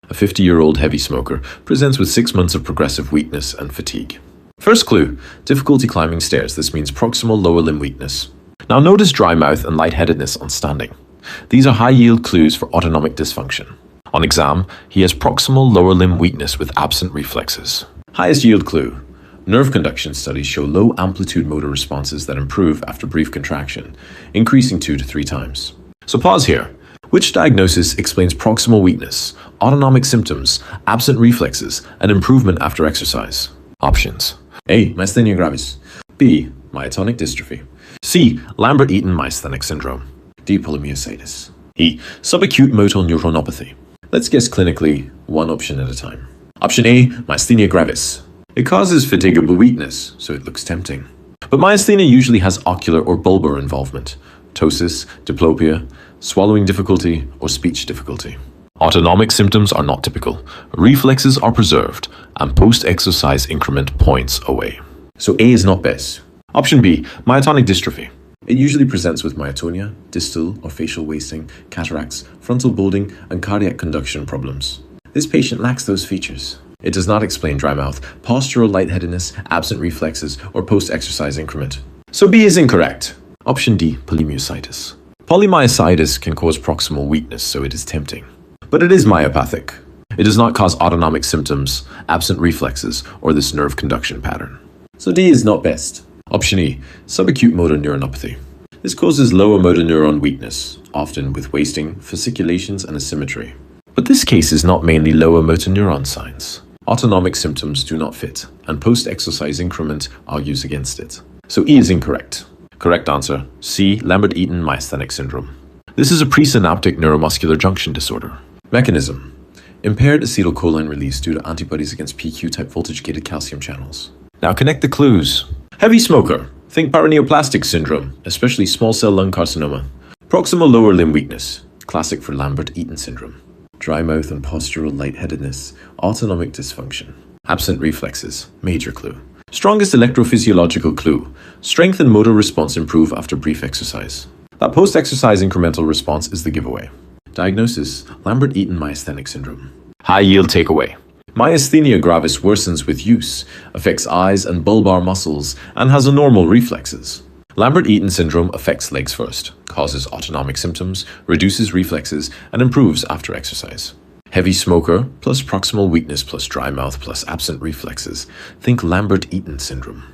A 50-year-old heavy smoker presents with 6 months of progressive weakness and fatigue. First clue, difficulty climbing stairs. This means proximal lower limb weakness. Now notice dry mouth and lightheadedness on standing. These are high-yield clues for autonomic dysfunction. On exam, he has proximal lower limb weakness with absent reflexes. Highest yield clue. Nerve conduction studies show low amplitude motor responses that improve after brief contraction, increasing 2 to 3 times. So pause here. Which diagnosis explains proximal weakness, autonomic symptoms, absent reflexes, and improvement after exercise? Options. A. Myasthenia gravis. B. Myotonic dystrophy. C. Lambert-Eaton myasthenic syndrome. D. Polymyositis. E. Subacute motor neuronopathy. Let's guess clinically, one option at a time. Option A. Myasthenia gravis. It causes fatigable weakness, so it looks tempting. But myasthenia usually has ocular or bulbar involvement, ptosis, diplopia, swallowing difficulty, or speech difficulty. Autonomic symptoms are not typical. Reflexes are preserved, and post-exercise increment points away. So A is not best. Option B, myotonic dystrophy. It usually presents with myotonia, distal or facial wasting, cataracts, frontal balding, and cardiac conduction problems. This patient lacks those features. It does not explain dry mouth, postural lightheadedness, absent reflexes, or post-exercise increment. So B is incorrect. Option D, polymyositis. Polymyositis can cause proximal weakness, so it is tempting. But it is myopathic. It does not cause autonomic symptoms, absent reflexes, or this nerve conduction pattern. So D is not best. Option E, subacute motor neuronopathy. This causes lower motor neuron weakness, often with wasting, fasciculations, and asymmetry. But this case is not mainly lower motor neuron signs. Autonomic symptoms do not fit, and post-exercise increment argues against it. So E is incorrect. Correct answer, C, Lambert-Eaton myasthenic syndrome. This is a presynaptic neuromuscular junction disorder. Mechanism. Impaired acetylcholine release due to antibodies against PQ-type voltage-gated calcium channels. Now connect the clues. Heavy smoker. Think paraneoplastic syndrome, especially small cell lung carcinoma. Proximal lower limb weakness. Classic for Lambert-Eaton syndrome. Dry mouth and postural lightheadedness. Autonomic dysfunction. Absent reflexes. Major clue. Strongest electrophysiological clue. Strength and motor response improve after brief exercise. That post-exercise incremental response is the giveaway. Diagnosis, Lambert-Eaton myasthenic syndrome. High yield takeaway. Myasthenia gravis worsens with use, affects eyes and bulbar muscles, and has abnormal reflexes. Lambert-Eaton syndrome affects legs first, causes autonomic symptoms, reduces reflexes, and improves after exercise. Heavy smoker plus proximal weakness plus dry mouth plus absent reflexes. Think Lambert-Eaton syndrome.